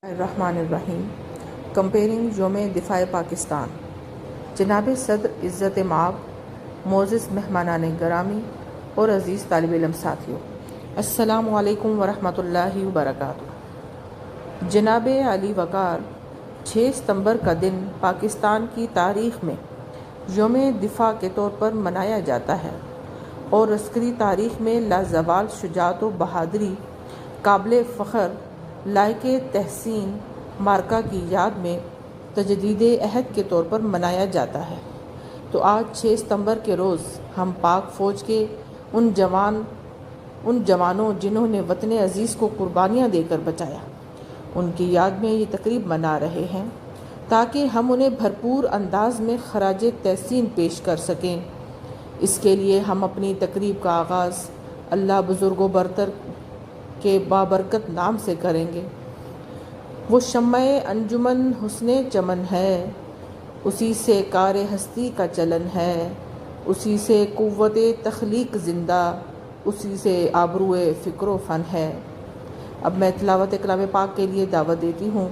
الرحمن الرحیم کمپیئرنگ یوم دفاع پاکستان. جناب صدر عزت مآب، معزز مہمانان گرامی اور عزیز طالب علم ساتھیوں، السلام علیکم ورحمۃ اللہ وبرکاتہ. جناب علی وقار، 6 ستمبر کا دن پاکستان کی تاریخ میں یوم دفاع کے طور پر منایا جاتا ہے اور عسکری تاریخ میں لازوال شجاعت و بہادری، قابل فخر، لائق تحسین مارکہ کی یاد میں تجدید عہد کے طور پر منایا جاتا ہے. تو آج 6 ستمبر کے روز ہم پاک فوج کے ان جوانوں جنہوں نے وطن عزیز کو قربانیاں دے کر بچایا، ان کی یاد میں یہ تقریب منا رہے ہیں تاکہ ہم انہیں بھرپور انداز میں خراج تحسین پیش کر سکیں. اس کے لیے ہم اپنی تقریب کا آغاز اللہ بزرگ و برتر کے بابرکت نام سے کریں گے. وہ شمع انجمن حسن چمن ہے، اسی سے کار ہستی کا چلن ہے، اسی سے قوت تخلیق زندہ، اسی سے آبروئے فکر و فن ہے. اب میں تلاوت کلام پاک کے لیے دعوت دیتی ہوں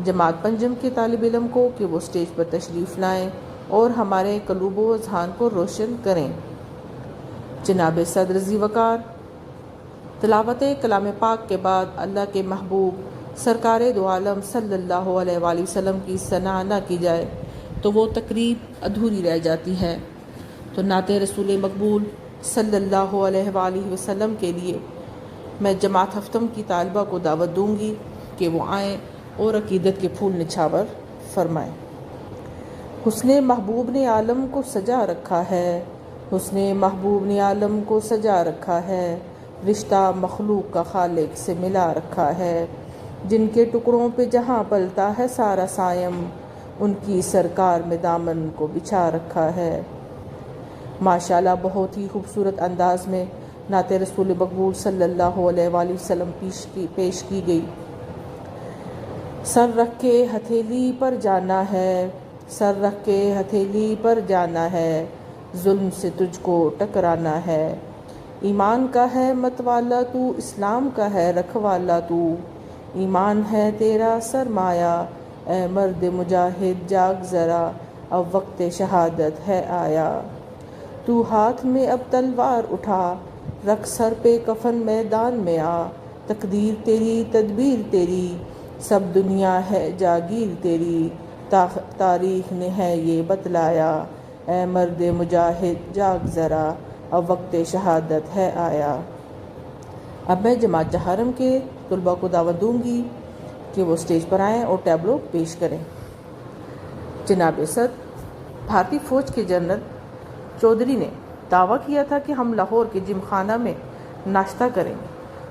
جماعت پنجم کے طالب علم کو کہ وہ اسٹیج پر تشریف لائیں اور ہمارے قلوب و اذہان کو روشن کریں. جناب صدر ذی وقار، تلاوت کلام پاک کے بعد اللہ کے محبوب سرکار دو عالم صلی اللہ علیہ وآلہ وسلم کی ثنا نہ کی جائے تو وہ تقریب ادھوری رہ جاتی ہے. تو نعت رسول مقبول صلی اللہ علیہ وآلہ وسلم کے لیے میں جماعت ہفتم کی طالبہ کو دعوت دوں گی کہ وہ آئیں اور عقیدت کے پھول نچھاور فرمائیں. حسن محبوب نے عالم کو سجا رکھا ہے، حسن محبوب نے عالم کو سجا رکھا ہے، رشتہ مخلوق کا خالق سے ملا رکھا ہے. جن کے ٹکڑوں پہ جہاں پلتا ہے سارا سائم، ان کی سرکار میں دامن کو بچھا رکھا ہے. ماشاءاللہ بہت ہی خوبصورت انداز میں نعت رسول مقبول صلی اللہ علیہ وآلہ وسلم پیش کی گئی. سر رکھ کے ہتھیلی پر جانا ہے، سر رکھ کے ہتھیلی پر جانا ہے، ظلم سے تجھ کو ٹکرانا ہے. ایمان کا ہے مت والا تو، اسلام کا ہے رکھوالا تو، ایمان ہے تیرا سرمایہ، اے مرد مجاہد جاگ ذرا، اب وقت شہادت ہے آیا. تو ہاتھ میں اب تلوار اٹھا، رکھ سر پہ کفن میدان میں آ. تقدیر تیری تدبیر تیری، سب دنیا ہے جاگیر تیری، تاریخ نے ہے یہ بتلایا، اے مرد مجاہد جاگ ذرا، اب وقت شہادت ہے آیا. اب میں جماعت جہارم کے طلباء کو دعوت دوں گی کہ وہ اسٹیج پر آئیں اور ٹیبلو پیش کریں. جناب صدر، بھارتی فوج کے جنرل چودھری نے دعویٰ کیا تھا کہ ہم لاہور کے جم خانہ میں ناشتہ کریں گے.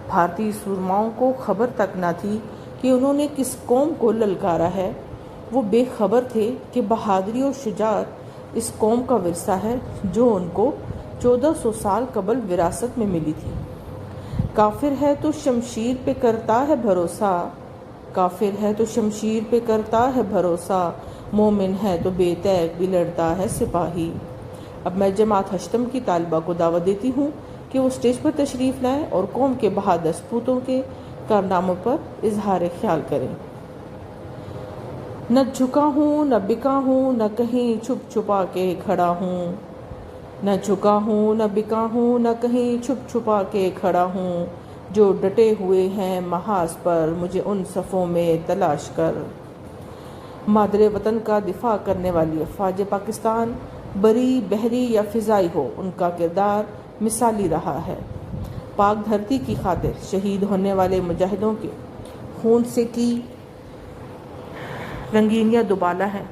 بھارتی سورماؤں کو خبر تک نہ تھی کہ انہوں نے کس قوم کو للکارا ہے. وہ بے خبر تھے کہ بہادری اور شجاعت اس قوم کا ورثہ ہے جو ان کو 1400 سال قبل وراثت میں ملی تھی. کافر ہے تو شمشیر پہ کرتا ہے بھروسہ، کافر ہے تو شمشیر پہ کرتا ہے بھروسہ، مومن ہے تو بے تیغ بھی لڑتا ہے سپاہی. اب میں جماعت ہشتم کی طالبہ کو دعوت دیتی ہوں کہ وہ اسٹیج پر تشریف لائیں اور قوم کے بہادر سپوتوں کے کارناموں پر اظہار خیال کریں. نہ جھکا ہوں نہ بکا ہوں، نہ کہیں چھپ چھپا کے کھڑا ہوں، نہ جھکا ہوں نہ بکا ہوں، نہ کہیں چھپ چھپا کے کھڑا ہوں. جو ڈٹے ہوئے ہیں محاذ پر مجھے ان صفوں میں تلاش کر. مادر وطن کا دفاع کرنے والی افواج پاکستان، بری بحری یا فضائی ہو، ان کا کردار مثالی رہا ہے. پاک دھرتی کی خاطر شہید ہونے والے مجاہدوں کے خون سے کی رنگینیاں دوبالا ہیں.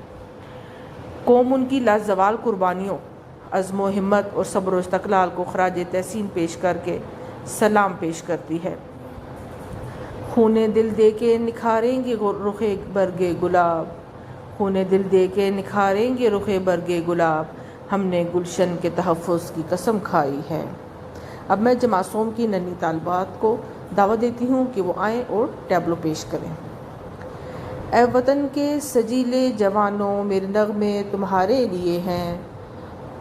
قوم ان کی لازوال قربانیوں، عزم و ہمت اور صبر و استقلال کو خراج تحسین پیش کر کے سلام پیش کرتی ہے. خون دل دے کے نکھاریں گے رخ برگے گلاب، خون دل دے کے نکھاریں گے رخ برگے گلاب، ہم نے گلشن کے تحفظ کی قسم کھائی ہے. اب میں جماعتوں کی ننھی طالبات کو دعوت دیتی ہوں کہ وہ آئیں اور ٹیبلو پیش کریں. اے وطن کے سجیلے جوانوں، میرے نغمے تمہارے لیے ہیں،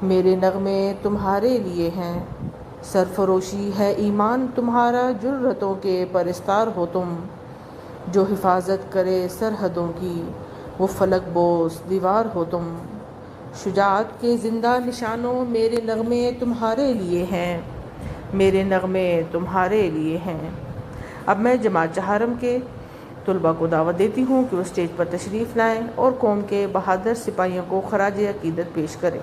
میرے نغمے تمہارے لیے ہیں. سرفروشی ہے ایمان تمہارا، جرتوں کے پرستار ہو تم، جو حفاظت کرے سرحدوں کی، وہ فلک بوس دیوار ہو تم۔ شجاعت کے زندہ نشانوں، میرے نغمے تمہارے لیے ہیں، میرے نغمے تمہارے لیے ہیں۔ اب میں جماعت چہارم کے طلباء کو دعوت دیتی ہوں کہ وہ اسٹیج پر تشریف لائیں اور قوم کے بہادر سپاہیوں کو خراج عقیدت پیش کریں۔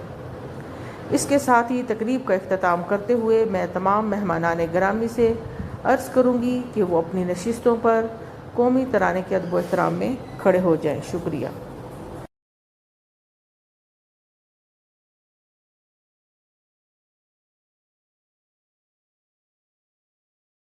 اس کے ساتھ ہی تقریب کا اختتام کرتے ہوئے میں تمام مہمانان گرامی سے عرض کروں گی کہ وہ اپنی نشستوں پر قومی ترانے کے ادب و احترام میں کھڑے ہو جائیں۔ شکریہ۔